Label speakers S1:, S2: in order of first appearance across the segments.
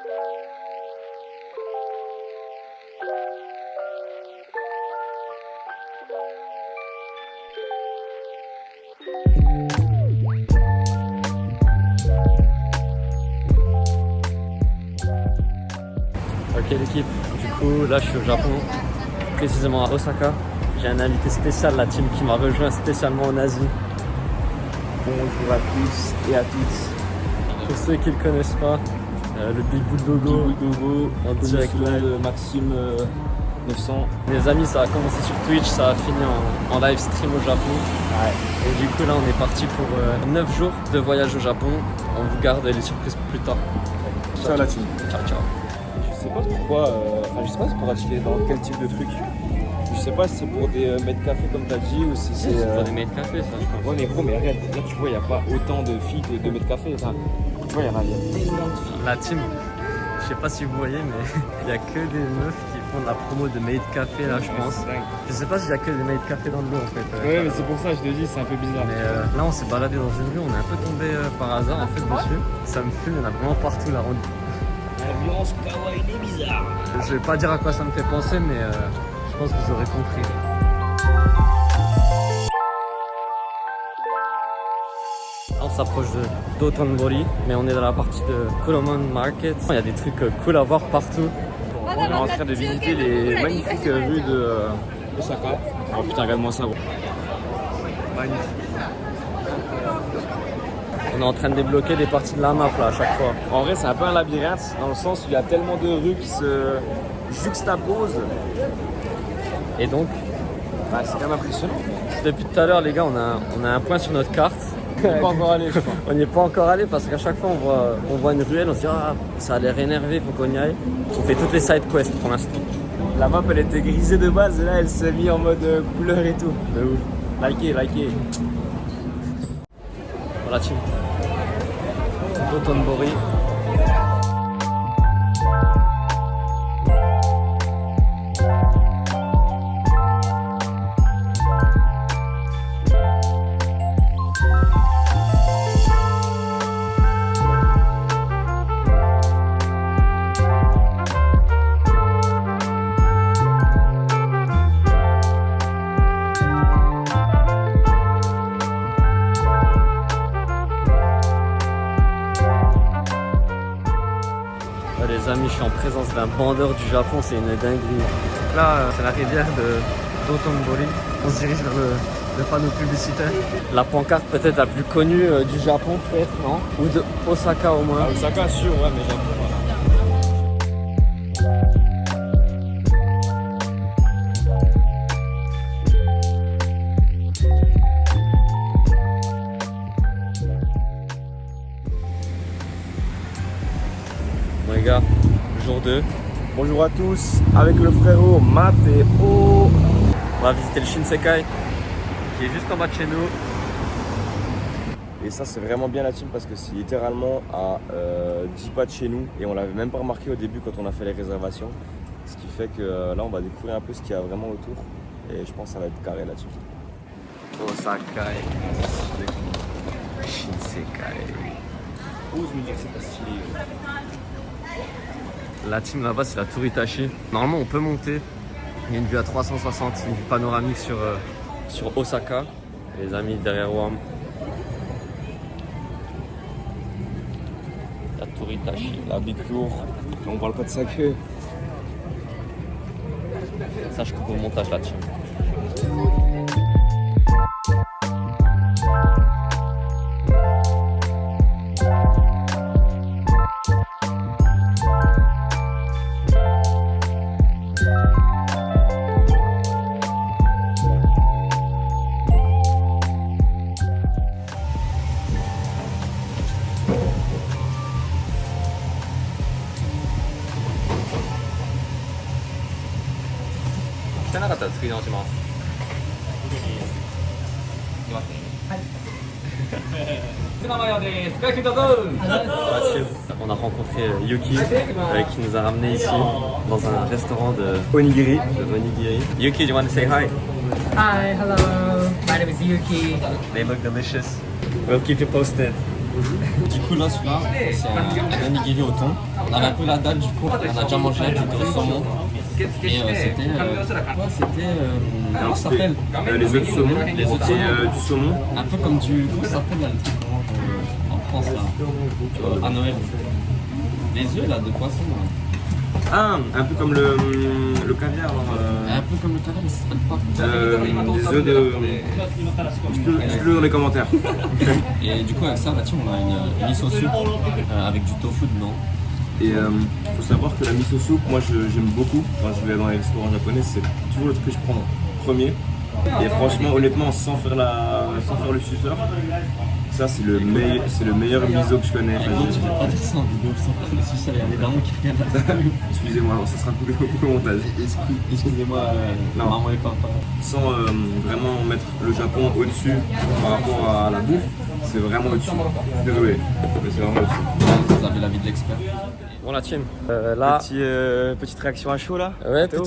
S1: Ok l'équipe, du coup là je suis au Japon, précisément à Osaka. J'ai un invité spécial, la team qui m'a rejoint spécialement en Asie.
S2: Bonjour à tous et à toutes.
S1: Pour ceux qui ne le connaissent pas, le Big Bull Dogo en direct live
S2: de Maxime 900.
S1: Les amis, ça a commencé sur Twitch, ça a fini en live stream au Japon.
S2: Ouais.
S1: Et du coup là on est parti pour 9 jours de voyage au Japon. On vous garde les surprises pour plus tard.
S2: Ciao la team.
S1: Ciao ciao.
S2: Je sais pas pourquoi, je sais pas si pour acheter dans quel type de truc. Je sais pas si c'est pour des maids de café comme t'as dit ou si c'est.
S1: pour des maids de café ça je pense.
S2: Ouais mais gros, mais regarde, là tu vois, il n'y a pas autant de filles que de maids de café. Enfin, tu vois, il y a tellement de filles.
S1: La team, je sais pas si vous voyez mais il y a que des meufs qui font de la promo de maids de café là je pense. Je sais pas s'il y a que des maids de café dans le lot en fait.
S2: Ouais mais c'est pour ça je te dis, c'est un peu bizarre.
S1: Mais là on s'est baladé dans une rue, on est un peu tombé par hasard en fait dessus. Ça me fume, il y en a vraiment partout là.
S2: L'ambiance kawaii est bizarre.
S1: Je vais pas dire à quoi ça me fait penser mais je pense que vous aurez compris. On s'approche de Dotonbori, mais on est dans la partie de Kuromon Market. Il y a des trucs cool à voir partout.
S2: On est en train de visiter les magnifiques rues de Osaka. Oh putain, regarde-moi ça.
S1: Magnifique. On est en train de débloquer des parties de la map là à chaque fois.
S2: En vrai, c'est un peu un labyrinthe dans le sens où il y a tellement de rues qui se juxtaposent.
S1: Et donc,
S2: Bah, c'est quand même impressionnant.
S1: depuis tout à l'heure les gars, on a un point sur notre carte.
S2: On n'est pas encore allé, je crois.
S1: On n'y est pas encore allé parce qu'à chaque fois on voit une ruelle, on se dit ah ça a l'air énervé, faut qu'on y aille. On fait toutes les side quests pour l'instant.
S2: La map, elle était grisée de base et là, elle s'est mise en mode couleur et tout.
S1: De ouf.
S2: Likez.
S1: Voilà team. Dotonbori. Les amis, je suis en présence d'un bandeur du Japon, c'est une dinguerie. Là, c'est la rivière de Dotonbori. On se dirige vers le panneau publicitaire. La pancarte peut-être la plus connue du Japon, peut-être, non? Ou de Osaka au moins.
S2: Ah, Osaka, sûr, ouais, mais Japon, voilà.
S1: Bon les gars, jour 2.
S2: Bonjour à tous, avec le frérot Mathéo.
S1: On va visiter le Shinsekai, qui est juste en bas de chez nous.
S2: Et ça, c'est vraiment bien la team parce que c'est littéralement à 10 pas de chez nous. Et on l'avait même pas remarqué au début quand on a fait les réservations. Ce qui fait que là, on va découvrir un peu ce qu'il y a vraiment autour. Et je pense que ça va être carré là-dessus.
S1: Osaka, Shinsekai.
S2: Ose me dire que c'est pas stylé.
S1: La team là-bas, c'est la Tour Itachi. Normalement, on peut monter. Il y a une vue à 360, une vue panoramique sur Osaka. Les amis derrière moi. La Tour Itachi.
S2: La Big Tour. On parle pas de ça que.
S1: Ça, je coupe au montage la team. On a rencontré Yuki qui nous a ramené ici dans un restaurant de
S2: Onigiri.
S1: Yuki, do you want to say hi?
S3: Hi, hello. My name is Yuki.
S1: They look delicious. We'll keep you posted. Du coup là celui-là c'est un onigiri au thon. On avait un peu la date du coup, on a déjà mangé un qui était au saumon. Et c'était quoi? Comment ça s'appelle?
S2: Les œufs de saumon.
S1: Les œufs de saumon.
S2: Du saumon.
S1: Un peu comme du... Comment ça s'appelle là, le truc qu'on mange en France là, à Noël. Les œufs là de poisson là.
S2: Ah, un peu comme le caviar.
S1: Un peu comme le caviar mais ça s'appelle pas.
S2: Des œufs de... Dites-le dans les commentaires.
S1: Et du coup avec ça là on a une miso soup avec du tofu dedans.
S2: Et il faut savoir que la miso soup, moi j'aime beaucoup. Quand je vais dans les restaurants japonais, c'est toujours le truc que je prends en premier. Et franchement, honnêtement, sans faire le suceur, ça c'est le meilleur miso que je connais.
S1: Tu fais pas dire ça en vidéo sans faire le suceur, il y a des darons qui regardent.
S2: Excusez-moi, ça sera coupé au montage.
S1: Excusez-moi,
S2: Non.
S1: maman et papa.
S2: Sans vraiment mettre le Japon au-dessus par rapport à la bouffe, c'est vraiment au-dessus. Je suis désolé, mais c'est vraiment au-dessus.
S1: Vous avez l'avis de l'expert. Bon la team, là...
S2: Petite réaction à chaud là.
S1: Ouais,
S2: Théo.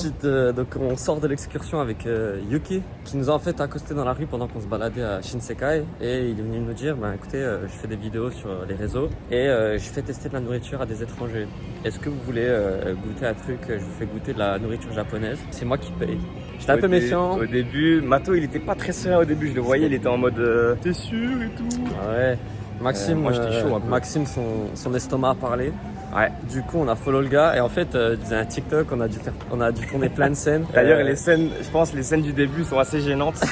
S1: donc on sort de l'excursion avec Yuki qui nous a en fait accosté dans la rue pendant qu'on se baladait à Shinsekai et il est venu nous dire écoutez je fais des vidéos sur les réseaux et je fais tester de la nourriture à des étrangers. Est-ce que vous voulez goûter un truc? Je vous fais goûter de la nourriture japonaise. C'est moi qui paye. J'étais un peu méfiant.
S2: Au début, Mato il était pas très serein au début, je le voyais, il était en mode t'es sûr et tout.
S1: Ah ouais. Maxime,
S2: moi, j'étais chaud un peu.
S1: Maxime son estomac a parlé.
S2: Ouais.
S1: Du coup, on a follow le gars et en fait, il faisait un TikTok, on a dû tourner plein de scènes.
S2: D'ailleurs, les scènes, je pense, les scènes du début sont assez gênantes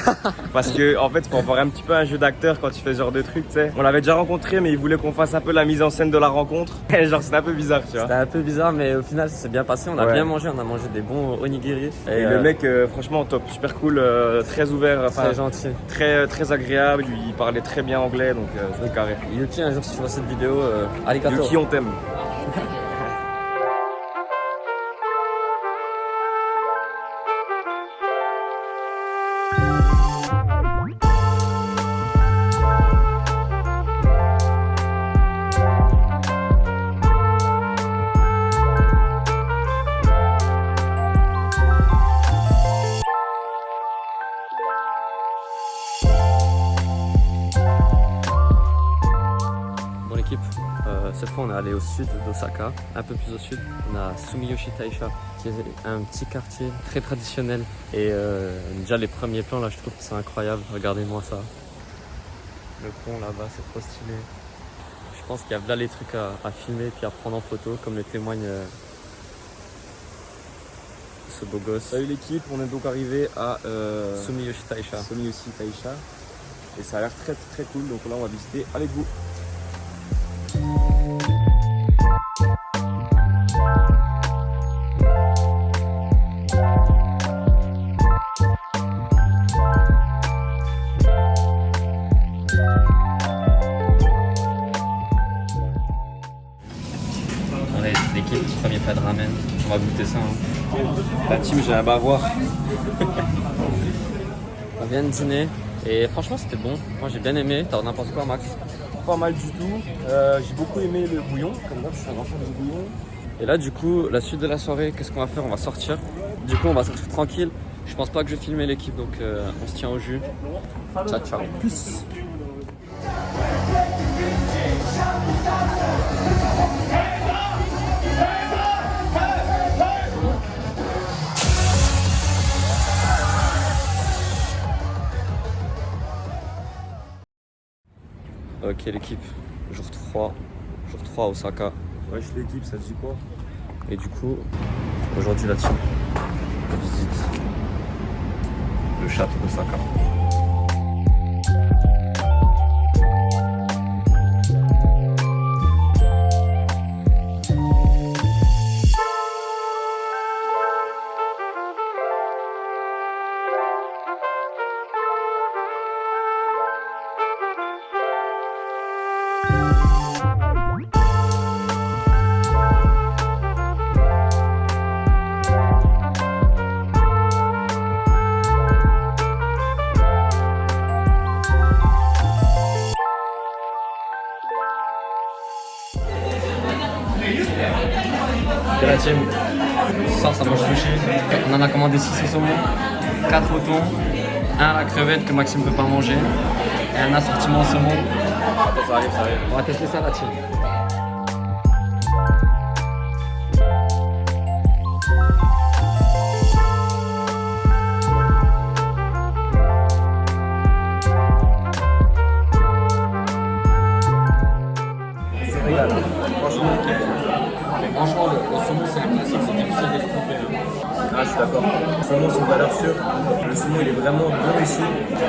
S2: parce que en fait, faut avoir un petit peu un jeu d'acteur quand tu fais ce genre de truc, tu sais. On l'avait déjà rencontré, mais il voulait qu'on fasse un peu la mise en scène de la rencontre. Genre, c'était un peu bizarre, tu vois.
S1: C'était un peu bizarre, mais au final, ça s'est bien passé. On a bien mangé, on a mangé des bons onigiri.
S2: Et le mec, franchement, top, super cool, très ouvert,
S1: très gentil,
S2: très agréable. Il parlait très bien anglais, donc c'était carré.
S1: Yuki, un jour, si tu vois cette vidéo, arigato.
S2: Yuki, on t'aime.
S1: Bon l'équipe, cette fois on est allé au sud d'Osaka, un peu plus au sud. On a Sumiyoshi Taisha, qui est un petit quartier très traditionnel. Et déjà les premiers plans là, je trouve que c'est incroyable. Regardez-moi ça. Le pont là-bas, c'est trop stylé. Je pense qu'il y a là les trucs à filmer puis à prendre en photo, comme le témoigne ce beau gosse.
S2: Salut l'équipe, on est donc arrivé à
S1: Sumiyoshi Taisha.
S2: Sumiyoshi Taisha. Et ça a l'air très cool, donc là on va visiter avec vous.
S1: Allez, l'équipe, premier plat de ramen. On va goûter ça.
S2: La team, j'ai un bavoir.
S1: On vient de dîner et franchement c'était bon. Moi j'ai bien aimé. T'as n'importe quoi Max?
S2: Pas mal du tout. J'ai beaucoup aimé le bouillon, comme moi je suis un grand fan de bouillon.
S1: Et là du coup, la suite de la soirée, qu'est-ce qu'on va faire? On va sortir. Du coup on va sortir tranquille. Je pense pas que je vais filmer l'équipe donc on se tient au jus. Ciao ciao. Peace. Ok l'équipe, jour 3 à Osaka.
S2: Wesh l'équipe, ça te dit quoi?
S1: Et du coup, aujourd'hui la team, on visite le château d'Osaka. Ok la team, ce soir ça mange sushi. On en a commandé 6 au saumon, 4 au thon, 1 à la crevette que Maxime ne peut pas manger et un assortiment au saumon.
S2: Attends, ça arrive, ça arrive.
S1: On va tester ça la team.
S2: C'est régal. Franchement, le saumon c'est un classique, c'est difficile de se tromper. Ah, je suis d'accord. Le saumon c'est une valeur sûre. Le saumon il est vraiment bon ici.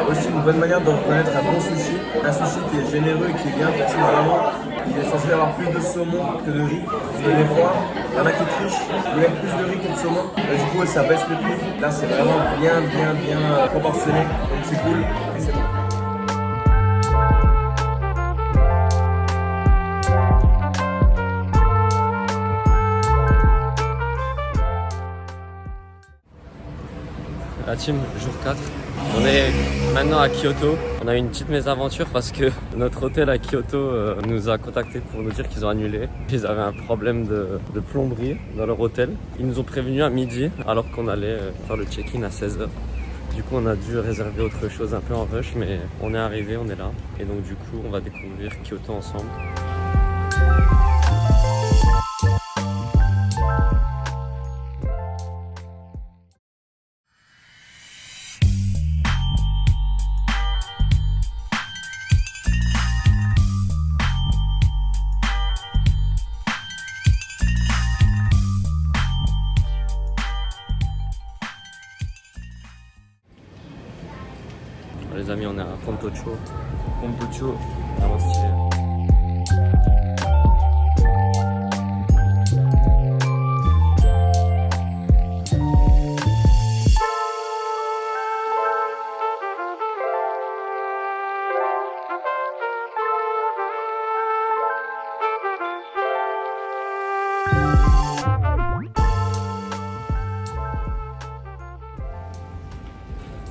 S2: Aussi une bonne manière de reconnaître un bon sushi. Un sushi qui est généreux et qui est bien fait. Vraiment, il est censé avoir plus de saumon que de riz. Et des fois, il y en a qui trichent, ils mettent plus de riz que de saumon. Et du coup, ça baisse le prix. Là, c'est vraiment bien proportionné. Donc c'est cool et c'est bon.
S1: La team, jour 4. On est maintenant à Kyoto. On a eu une petite mésaventure parce que notre hôtel à Kyoto nous a contactés pour nous dire qu'ils ont annulé. Ils avaient un problème de plomberie dans leur hôtel. Ils nous ont prévenus à midi alors qu'on allait faire le check-in à 16h. Du coup, on a dû réserver autre chose un peu en rush, mais on est arrivé, on est là. Et donc du coup, on va découvrir Kyoto ensemble. Les amis, on est à Pontocho. Pontocho, vraiment stylé.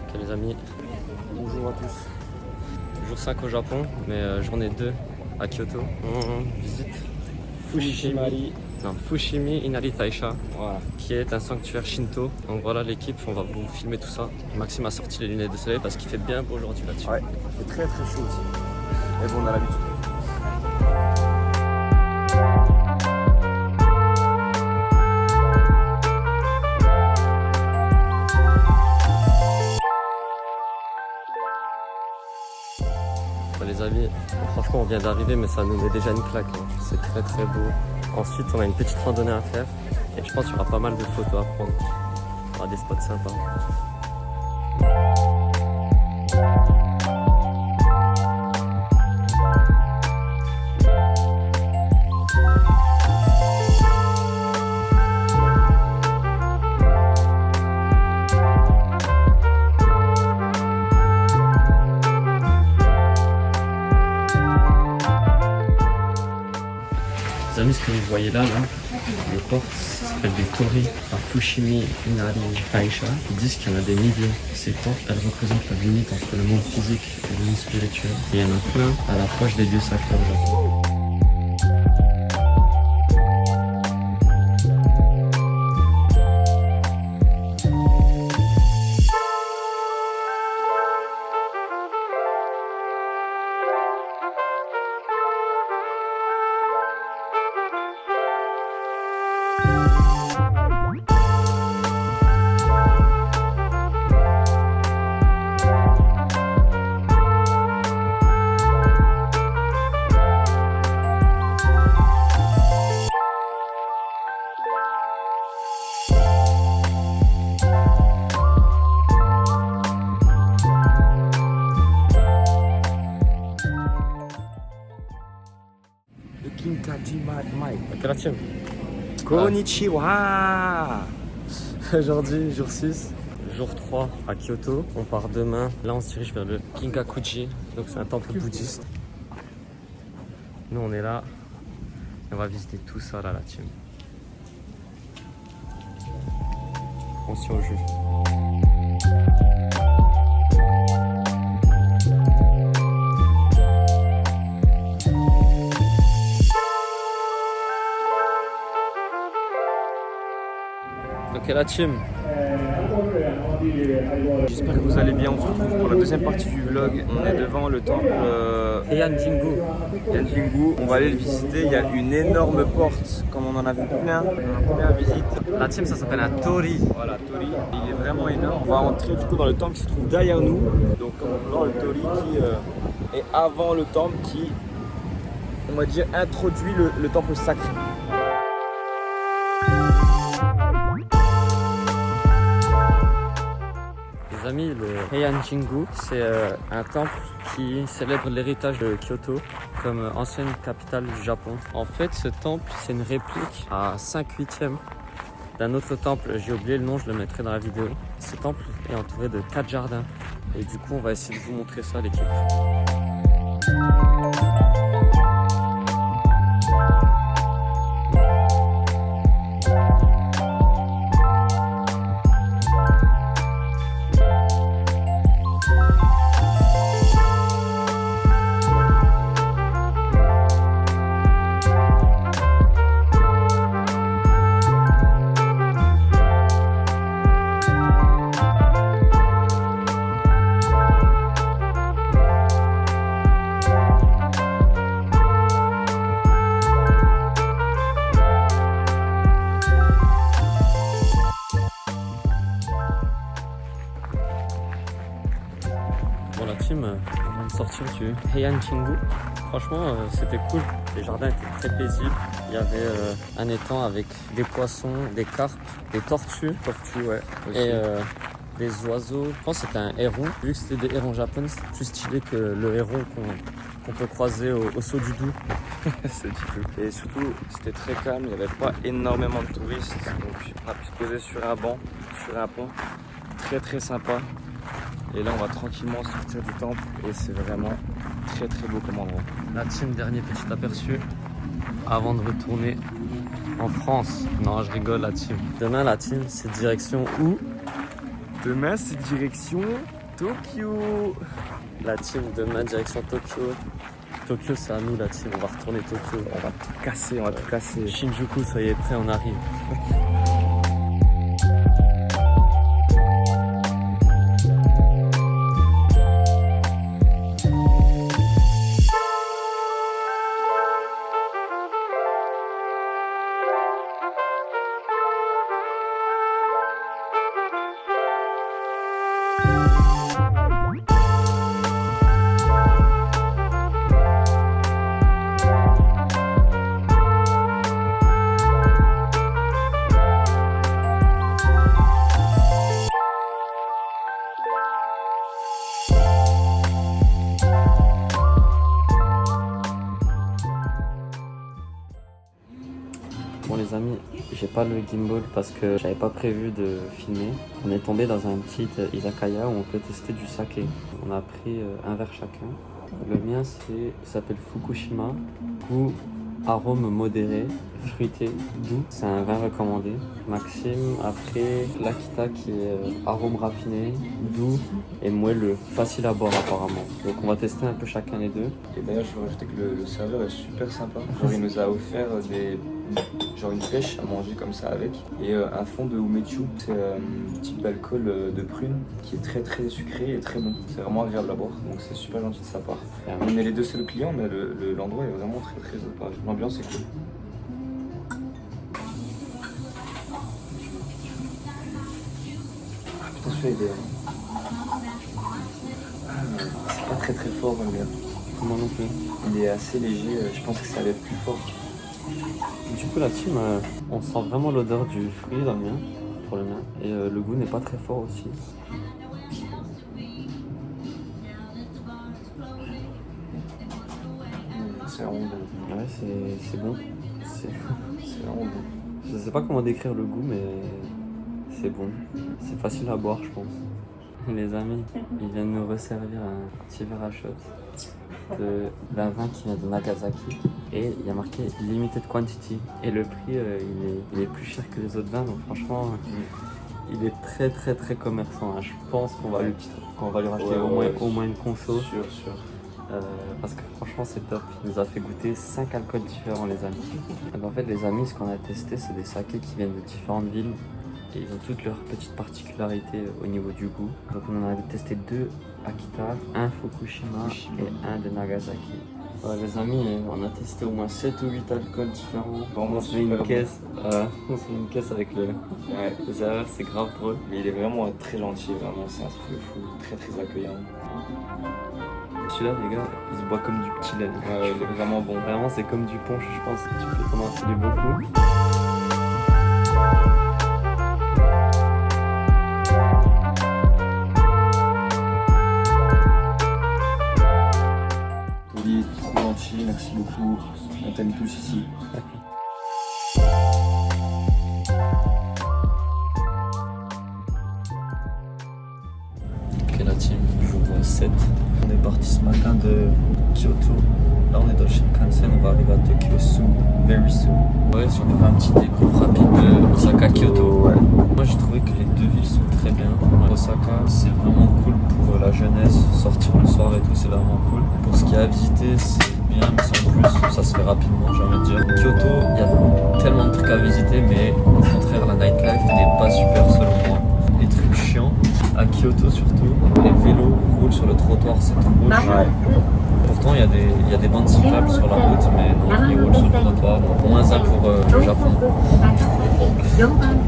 S1: Ok les amis, bonjour à tous. Jour 5 au Japon, mais journée 2 à Kyoto. On visite Fushimi Inari Taisha, voilà, qui est un sanctuaire Shinto. Donc voilà l'équipe, on va vous filmer tout ça. Maxime a sorti les lunettes de soleil parce qu'il fait bien beau aujourd'hui là-dessus.
S2: Ouais, il fait très chaud aussi. Mais bon, on a l'habitude.
S1: Les amis, franchement on vient d'arriver mais ça nous met déjà une claque, hein. C'est très beau. Ensuite on a une petite randonnée à faire et je pense qu'il y aura pas mal de photos à prendre. Il y aura des spots sympas. Les amis, ce que vous voyez là, les portes s'appellent des torii à Fushimi Inari Taisha. Ils disent qu'il y en a des milliers. Ces portes, elles représentent la limite entre le monde physique et le monde spirituel. Et il y en a plein à l'approche des lieux sacrés au Japon. Ok la team.
S2: Konnichiwa.
S1: Aujourd'hui, jour 6, jour 3 à Kyoto. On part demain. Là, on se dirige vers le Kinkakuji. Donc, c'est un temple bouddhiste. Nous, on est là. On va visiter tout ça, là, la team. On s'y au jus. Ok la team,
S2: J'espère que vous allez bien. On se retrouve pour la deuxième partie du vlog. On est devant le temple
S1: Heian-Jingu.
S2: Yanjingu. On va aller le visiter. Il y a une énorme porte, comme on en a vu plein. Première visite.
S1: La team, ça s'appelle un Tori.
S2: Voilà, Tori. Il est vraiment énorme. On va entrer du coup dans le temple qui se trouve derrière nous. Donc, comme on peut voir, le Tori qui est avant le temple, qui, on va dire, introduit le temple sacré.
S1: Les amis, le Heian-Jingu, c'est un temple qui célèbre l'héritage de Kyoto comme ancienne capitale du Japon. En fait, ce temple, c'est une réplique à 5/8 d'un autre temple. J'ai oublié le nom, je le mettrai dans la vidéo. Ce temple est entouré de 4 jardins. Et du coup, on va essayer de vous montrer ça à l'équipe. Bon, la team, on vient de sortir du Heian-Jingu. Franchement, c'était cool. Les jardins étaient très paisibles. Il y avait un étang avec des poissons, des carpes, des tortues. Ouais. Et des oiseaux. Je pense que c'était un héron. Vu que c'était des hérons japonais, c'était plus stylé que le héron qu'on peut croiser au saut du Doubs.
S2: C'est du tout. Et surtout, c'était très calme. Il n'y avait pas énormément de touristes. Donc, on a pu se poser sur un banc, sur un pont. Très très sympa. Et là, on va tranquillement sortir du temple et c'est vraiment très très beau comme endroit.
S1: La team, dernier petit aperçu avant de retourner en France. Non, je rigole, la team. Demain, la team, c'est direction où?
S2: Demain, c'est direction Tokyo.
S1: La team, demain, direction Tokyo. Tokyo, c'est à nous, la team. On va retourner Tokyo.
S2: On va tout casser, on va tout casser.
S1: Shinjuku, ça y est, prêt, on arrive. Bon les amis, j'ai pas le gimbal parce que j'avais pas prévu de filmer. On est tombé dans un petit izakaya où on peut tester du saké. On a pris un verre chacun. Le mien s'appelle Fukushima, goût arôme modéré, fruité, doux. C'est un vin recommandé. Maxime a pris l'Akita qui est arôme raffiné, doux et moelleux, facile à boire apparemment. Donc on va tester un peu chacun les deux.
S2: Et d'ailleurs, je veux rajouter que le serveur est super sympa. Genre, il nous a offert une pêche à manger comme ça avec et un fond de umechu. C'est un type d'alcool de prune qui est très très sucré et très bon. C'est vraiment agréable à boire, donc c'est super gentil de sa part. On est les deux seuls clients, mais l'endroit est vraiment très très sympa. L'ambiance est cool. Ah putain, celui-là c'est pas très très fort le mien.
S1: Comment non plus.
S2: Il est assez léger, je pense que ça va être plus fort.
S1: Du coup la team, on sent vraiment l'odeur du fruit dans le mien, pour le mien. Et le goût n'est pas très fort aussi.
S2: C'est vraiment bon.
S1: Ouais, c'est bon.
S2: C'est vraiment bon.
S1: Je sais pas comment décrire le goût, mais c'est bon. C'est facile à boire, je pense. Les amis, ils viennent nous resservir un petit verre à shot d'un vin qui vient de Nagasaki. Et il y a marqué Limited Quantity. Et le prix, il est plus cher que les autres vins. Donc franchement, il est très très très commerçant. Hein. Je pense qu'on va lui racheter au moins une conso.
S2: Sûr.
S1: Parce que franchement c'est top. Il nous a fait goûter 5 alcools différents les amis. Donc en fait les amis, ce qu'on a testé c'est des sakés qui viennent de différentes villes Et ils ont toutes leurs petites particularités au niveau du goût. Donc on en avait testé 2 Akita, un Fukushima et un de Nagasaki. Ouais, les amis, on a testé au moins 7 ou 8 alcools différents. On se fait une caisse, avec les erreurs, c'est grave drôle.
S2: Mais il est vraiment très gentil, vraiment, c'est un truc de fou, très très accueillant.
S1: Celui-là, les gars, il se boit comme du petit lait.
S2: Ouais, il est vraiment bon.
S1: Vraiment, c'est comme du punch, je pense. Tu peux t'en enfiler beaucoup.
S2: Oli, trop gentil, merci beaucoup. On t'aime tous ici.
S1: Ok, la team, jour 7. On est parti ce matin de Kyoto. Là, on est dans Shinkansen, on va arriver à Tokyo soon, very soon. Ouais, si on peut faire un petit débrief rapide de Osaka, Kyoto.
S2: Ouais.
S1: Moi, j'ai trouvé que les deux villes sont très bien. Osaka, c'est vraiment cool pour la jeunesse, sortir le soir et tout, c'est vraiment cool. Pour ce qu'il y a à visiter, c'est bien, mais sans plus, ça se fait rapidement, j'ai envie de dire. Kyoto, il y a tellement de trucs à visiter, mais au contraire, la nightlife n'est pas super selon moi. Les trucs chiants, à Kyoto surtout, les vélos roulent sur le trottoir, c'est trop chiant.
S2: Ouais.
S1: Pourtant, il y a des bandes cyclables sur la route, mais non, ils roulent sur le trottoir. Donc, moins un pour le Japon.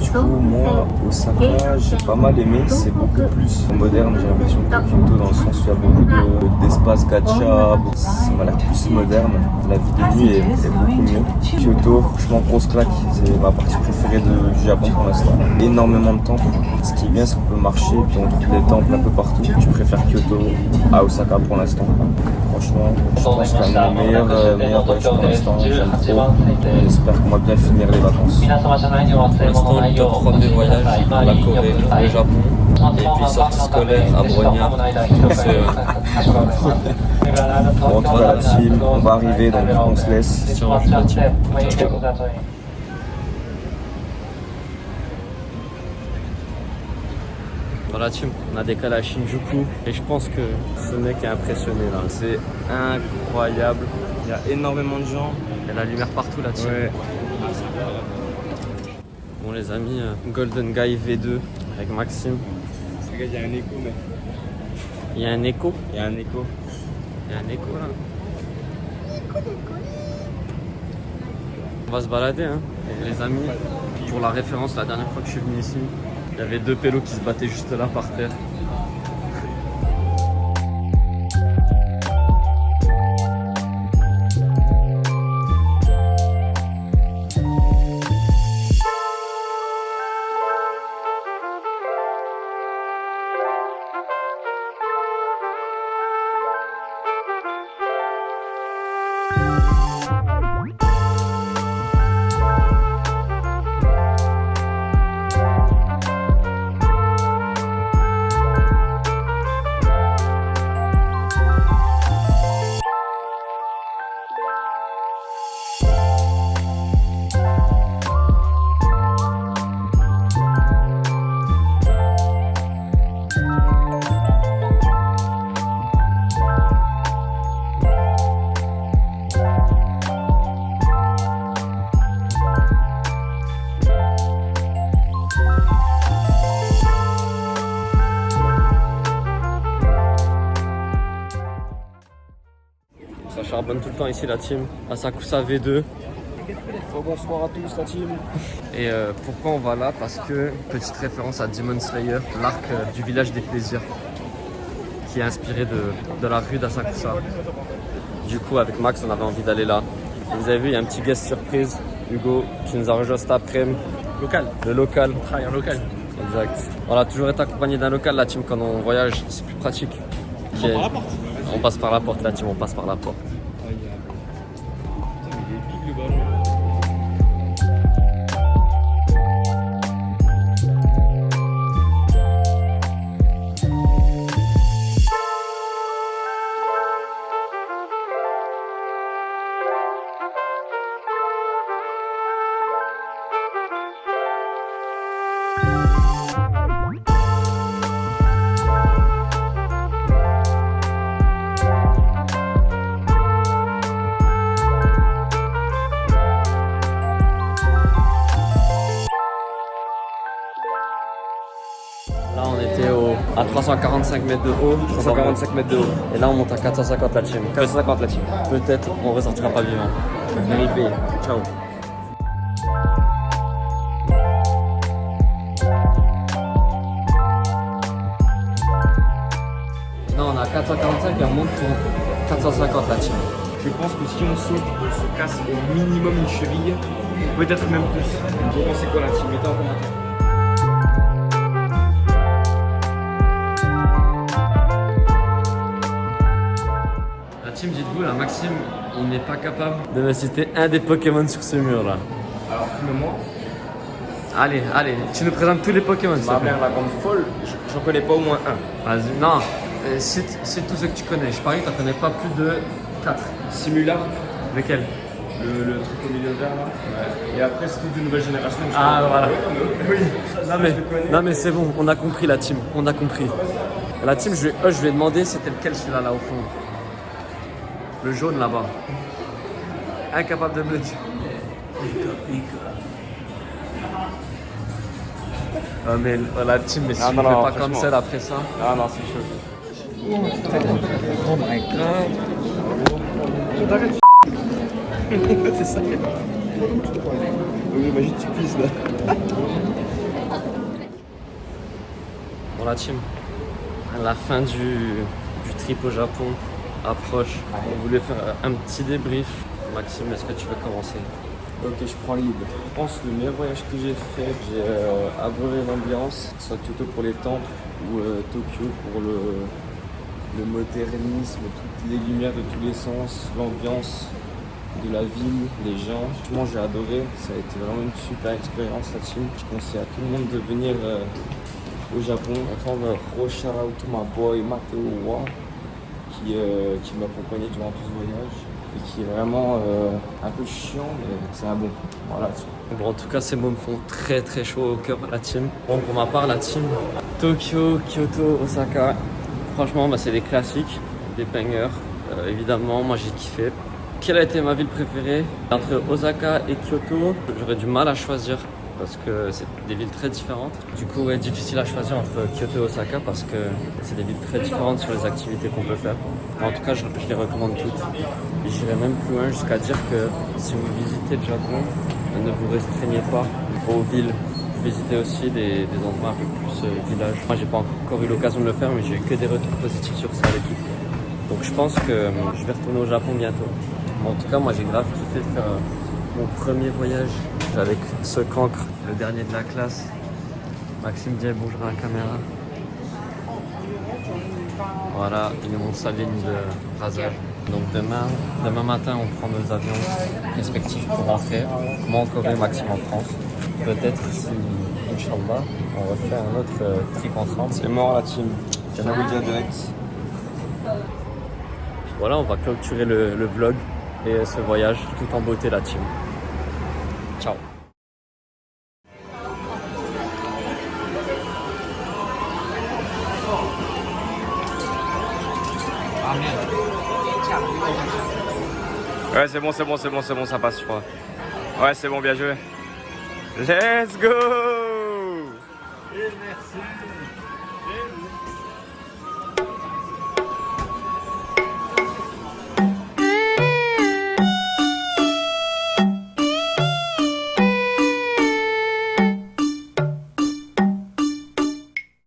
S2: Du coup, moi, Osaka, j'ai pas mal aimé. C'est beaucoup plus moderne, j'ai l'impression, que Kyoto, dans le sens où il y a beaucoup d'espaces gacha. Ça m'a l'air plus moderne. La vie de nuit est beaucoup mieux. Kyoto, franchement, grosse claque. C'est ma partie préférée du Japon pour l'instant. Énormément de temples. Ce qui est bien, c'est qu'on peut marcher et puis on trouve des temples un peu partout. Je préfère Kyoto à Osaka pour l'instant. Franchement, je pense que c'est un de mes meilleurs voyages pour l'instant. J'aime trop. J'espère qu'on va bien finir les vacances.
S1: Pour l'instant, le top 3 de mes voyages, la Corée, le Japon, et puis sortie scolaire à Brognard.
S2: Bon, en tout cas, la team, on va arriver, donc on se laisse.
S1: Si on joue la team. Dans la team, on a décalé à Shinjuku et je pense que ce mec est impressionné là. C'est incroyable.
S2: Il y a énormément de gens.
S1: Il y a la lumière partout là team.
S2: Ouais.
S1: Bon les amis, Golden Guy V2 avec Maxime.
S2: Il y a un écho, mec.
S1: Il y a un écho.
S2: Il y a un écho.
S1: Il y a un écho là. On va se balader hein. Et les amis, pour la référence, la dernière fois que je suis venu ici, il y avait 2 pélos qui se battaient juste là par terre. Ça charbonne tout le temps ici la team. Asakusa V2.
S2: Bonsoir à tous la team.
S1: Et pourquoi on va là? Parce que, petite référence à Demon Slayer, l'arc du village des plaisirs, qui est inspiré de la rue d'Asakusa. Du coup, avec Max, on avait envie d'aller là. Et vous avez vu, il y a un petit guest surprise, Hugo, qui nous a rejoint cet après-midi.
S3: Local.
S1: Le local.
S3: On travaille en local.
S1: Exact. Voilà, toujours être accompagné d'un local, la team, quand on voyage, c'est plus pratique.
S3: On prend la porte.
S1: On passe par la porte, la team, on passe par la porte.
S3: Putain, il est big le ballon.
S1: à 345 mètres de haut.
S2: 345 mètres de haut.
S1: Et là, on monte à 450 la team.
S2: 450 la team.
S1: Peut-être on ressortira pas vivant.
S2: Maybe. Ciao.
S1: Non, on a 445 et on monte pour 450 la team.
S3: Je pense que si on saute, on se casse au minimum une cheville, peut-être même plus. Vous pensez quoi la team? Mettez en commentaire.
S1: La team, dites-vous, là, Maxime, il n'est pas capable de me citer un des Pokémon sur ce mur là.
S3: Alors, filme-moi.
S1: Allez, tu nous présentes tous les Pokémon. s'il te
S3: Ma
S1: plaît.
S3: mère, la grande folle, j'en connais pas au moins un.
S1: Vas-y, non, cite tous ceux que tu connais. Je parie que tu n'en connais pas plus de 4.
S3: Simulacre,
S1: Lequel?
S3: le truc au milieu vert là. Ouais. Et après, c'est toute une nouvelle génération.
S1: Ah, voilà.
S3: Oui,
S1: Non mais c'est bon, on a compris la team, on a compris. La team, je lui ai demandé c'était lequel celui-là là au fond. Le jaune là-bas. Incapable de me le dire. Ah mais la team, mais si
S2: Ah,
S1: je
S2: non,
S1: ne fais
S2: non,
S1: pas comme
S2: franchement.
S1: ça après ça.
S2: Ah non, c'est chaud.
S3: Oh my god.
S2: C'est ça. Oui, imagine tu pisses là.
S1: Bon la team, la fin du trip au Japon approche. On voulait faire un petit débrief. Maxime, est-ce que tu veux commencer?
S2: Ok, je prends le lead. Je pense que le meilleur voyage que j'ai fait, j'ai adoré l'ambiance, que ce soit Kyoto pour les temples ou Tokyo pour le modernisme, toutes les lumières de tous les sens, l'ambiance de la ville, les gens. Franchement, j'ai adoré. Ça a été vraiment une super expérience la team. Je conseille à tout le monde de venir au Japon. Enfin, gros shout out to my boy Mateo Wa qui m'a accompagné durant tout ce voyage. Et qui est vraiment un peu chiant, mais c'est un bon. Voilà.
S1: Bon, en tout cas, ces mots me font très très chaud au cœur, la team. Bon, pour ma part, la team Tokyo, Kyoto, Osaka, franchement, c'est des classiques, des bangers. Évidemment, moi j'ai kiffé. Quelle a été ma ville préférée? Entre Osaka et Kyoto, j'aurais du mal à choisir parce que c'est des villes très différentes. Du coup, ouais, difficile à choisir entre Kyoto et Osaka parce que c'est des villes très différentes sur les activités qu'on peut faire. En tout cas, je les recommande toutes. Et j'irai même plus loin jusqu'à dire que si vous visitez le Japon, ne vous restreignez pas aux villes. Visitez aussi des endroits un peu plus villages. Moi, j'ai pas encore eu l'occasion de le faire, mais j'ai eu que des retours positifs sur ça avec l'équipe. Donc je pense que je vais retourner au Japon bientôt. En tout cas, moi j'ai grave kiffé faire mon premier voyage avec ce cancre, le dernier de la classe. Maxime dit bonjour à la caméra. Voilà, il nous montre sa ligne de rasage. Donc demain matin, on prend nos avions respectifs pour rentrer. Moi en Corée, Maxime en France. Peut-être si, Inch'Allah, on refait un autre trip ensemble.
S2: C'est mort la team. Je vais vous dire direct.
S1: Voilà, on va clôturer le vlog et ce voyage tout en beauté la team. Ciao.
S2: Ouais, c'est bon, ça passe, je crois. Ouais, c'est bon, bien joué. Let's go!
S3: Et merci.